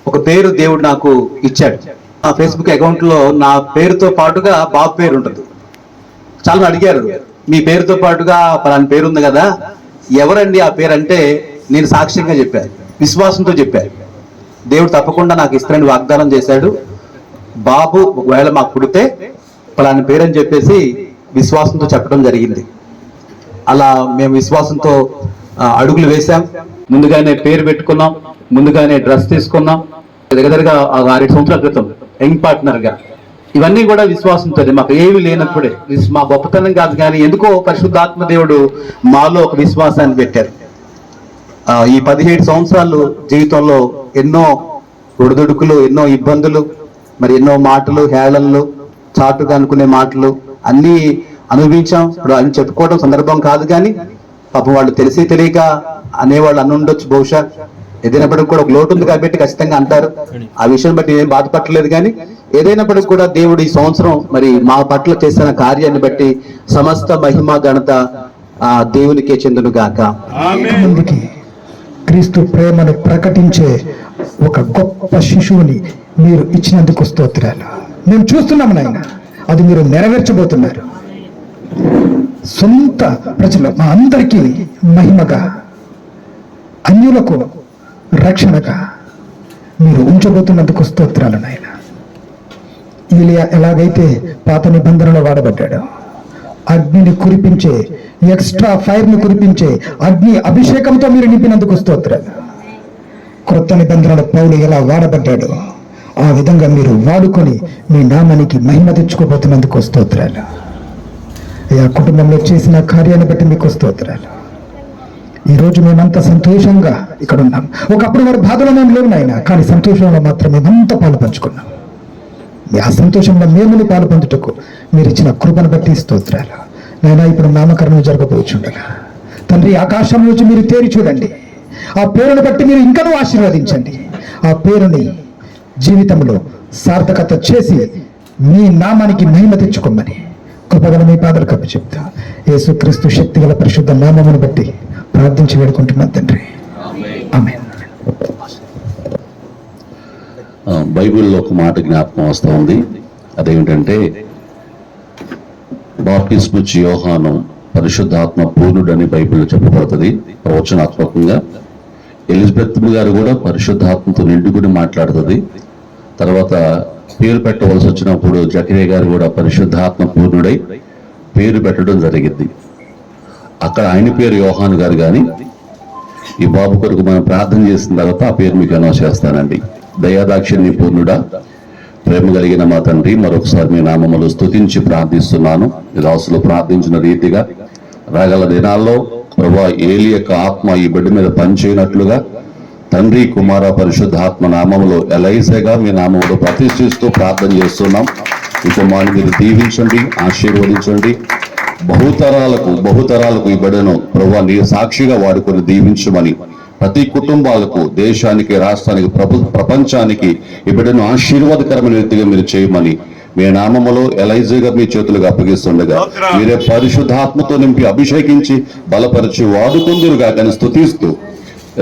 ఒక పేరు దేవుడు నాకు ఇచ్చాడు. ఆ ఫేస్బుక్ అకౌంట్ లో నా పేరుతో పాటుగా బాబు పేరు ఉంటుంది. చాలా అడిగారు, మీ పేరుతో పాటుగా పలానా పేరు ఉంది కదా, ఎవరండి ఆ పేరు అంటే నేను సాక్ష్యంగా చెప్పాను, విశ్వాసంతో చెప్పాను. దేవుడు తప్పకుండా నాకు ఇస్తానని వాగ్దానం చేశాడు. బాబు ఒకవేళ మాకు పుడితే పలానా పేరు అని చెప్పేసి విశ్వాసంతో చెప్పడం జరిగింది. అలా మేము విశ్వాసంతో అడుగులు వేశాం. ముందుగానే పేరు పెట్టుకున్నాం, ముందుగానే డ్రెస్ తీసుకున్నాం. దగ్గరగా 6 సంవత్సరాల క్రితం యంగ్ పార్ట్నర్ గా. ఇవన్నీ కూడా విశ్వాసంతో, మాకు ఏమీ లేనప్పుడే, మా గొప్పతనం కాదు కానీ ఎందుకో పరిశుద్ధాత్మ దేవుడు మాలో ఒక విశ్వాసాన్ని పెట్టారు. ఈ 17 సంవత్సరాలు జీవితంలో ఎన్నో ఒడిదుడుకులు, ఎన్నో ఇబ్బందులు, మరి ఎన్నో మాటలు, హేళనలు, చాటుగా అనుకునే మాటలు అన్నీ అనుభవించాం. ఇప్పుడు అని చెప్పుకోవడం సందర్భం కాదు కానీ పాపం వాళ్ళు తెలిసి తెలియక అనేవాళ్ళు అనుండొచ్చు. బహుశా ఏదైనప్పటికి కూడా ఒక లోటు ఉంది కాబట్టి ఖచ్చితంగా అంటారు. ఆ విషయం బట్టి ఏం బాధపడలేదు కానీ ఏదైనప్పటికి కూడా దేవుడు ఈ సంవత్సరం మరి మా పట్ల చేసిన కార్యాన్ని బట్టి సమస్త మహిమ ఘనత దేవునికే చెందును గాక. క్రీస్తు ప్రేమను ప్రకటించే ఒక గొప్ప శిశువుని మీరు ఇచ్చినందుకు స్తోత్రాలు. మేము చూస్తున్నాము నాయన, అది మీరు నెరవేర్చబోతున్నారు. సొంత ప్రజలు మా అందరికీ మహిమగా, అన్యులకు రక్షణగా మీరు ఉంచబోతున్నందుకు స్తోత్రాలు నాయన. ఈలియా ఎలాగైతే పాత నిబంధనలో వాడబడ్డాడో, అగ్నిని కురిపించే, ఎక్స్ట్రా ఫైర్ ని కురిపించే అగ్ని అభిషేకంతో మీరు నింపినందుకు స్తోత్రాలు. క్రొత్త నిబంధనల పౌలు ఎలా వాడబడ్డాడో ఆ విధంగా మీరు వాడుకొని మీ నామానికి మహిమ తెచ్చుకోబోతున్నందుకు స్తోత్రాలు. ఆ కుటుంబంలో చేసిన కార్యాన్ని బట్టి మీకు స్తోత్రాలు. ఈరోజు మేమంతా సంతోషంగా ఇక్కడ ఉన్నాం. ఒకప్పుడు వారి బాధలో మేము లేవు నాయన, కానీ సంతోషంలో మాత్రం మేమంతా పాలు పంచుకున్నాం. ఆ సంతోషంలో మేముని పాలు పొందుటకు మీరు ఇచ్చిన కృపను బట్టి స్తోత్రాలు నాయన. ఇప్పుడు నామకరణం జరగబోచుండగా తండ్రి, ఆకాశం నుంచి మీరు తేరి చూడండి. ఆ పేరును బట్టి మీరు ఇంకనూ ఆశీర్వదించండి. ఆ పేరుని జీవితంలో సార్థకత చేసి మీ నామానికి మహిమ తెచ్చుకోమని కృపగల మీ పాదాలు కప్పి చెప్తా యేసుక్రీస్తు శక్తిగల పరిశుద్ధ నామమును బట్టి ప్రార్థించి వేడుకుంటున్నాను తండ్రి, ఆమేన్. బైబిల్లో ఒక మాట జ్ఞాపకం వస్తూ ఉంది. అదేమిటంటే, బాప్తిస్మిచ్చి యోహాను పరిశుద్ధాత్మ పూర్ణుడని బైబిల్లో చెప్పబడుతుంది ప్రవచనాత్మకంగా. ఎలిజబెత్ గారు కూడా పరిశుద్ధాత్మతో నిండుకుని మాట్లాడుతుంది. తర్వాత పేరు పెట్టవలసి వచ్చినప్పుడు జకరియా గారు కూడా పరిశుద్ధాత్మ పూర్ణుడై పేరు పెట్టడం జరిగింది. అక్కడ ఆయన పేరు యోహాను గారు, కానీ ఈ బాబు కొరకు మనం ప్రార్థన చేసిన తర్వాత ఆ పేరు మీకు అనౌన్స్ చేస్తానండి. దయాదాక్షిణ్య పూర్ణుడా, ప్రేమ కలిగిన మా తండ్రి, మరొకసారి మీ నామములు స్తుతించి ప్రార్థిస్తున్నాను. దాసులు ప్రార్థించిన రీతిగా రాగల దినాల్లో ప్రభా ఏలి యొక్క ఆత్మ ఈ బిడ్డ మీద పనిచేయనట్లుగా తండ్రి, కుమార, పరిశుద్ధాత్మ నామములో ఎలైసగా మీ నామములో ప్రతిష్ఠిస్తూ ప్రార్థన చేస్తున్నాం. ఈ కుమారుని మీరు దీవించండి, ఆశీర్వదించండి. బహుతరాలకు ఈ బిడ్డను ప్రభా నీ సాక్షిగా వాడుకొని దీవించమని, ప్రతి కుటుంబాలకు, దేశానికి, రాష్ట్రానికి, ప్రపంచానికి ఈ బిడ్డను ఆశీర్వాదకరమైన రీతిగా మీరు చేయమని మీ నామములో ఎలైజగా మీ చేతులుగా అప్పగిస్తుండగా మీరే పరిశుద్ధాత్మతో నింపి అభిషేకించి బలపరిచి వాడుకుందురుగా కానీ స్తుతిస్తూ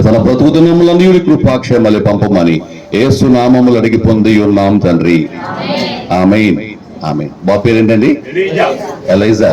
తన బ్రతుకుతున్నములన్నీ కృపాక్షేమలే పంపమని యేసు నామములు అడిగి పొంది ఉన్నాం తండ్రి, ఆమేన్. ఆమేన్. బాబు పేరేంటండి? ఎలైజా.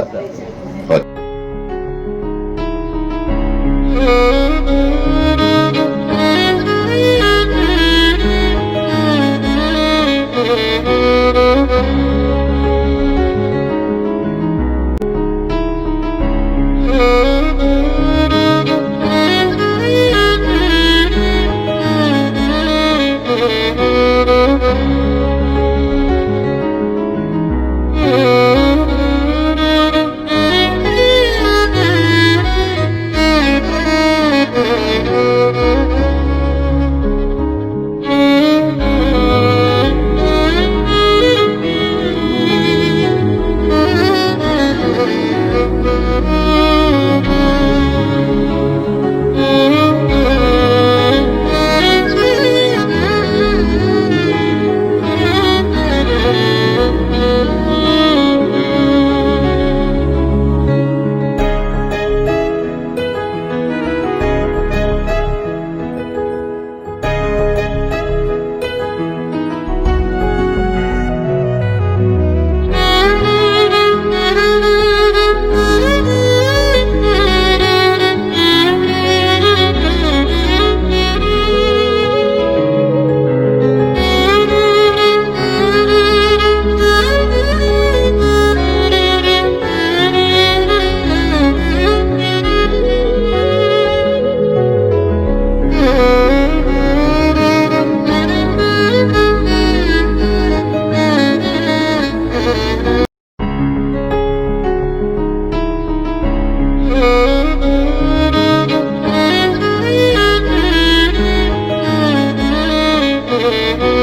స్తోత్రం.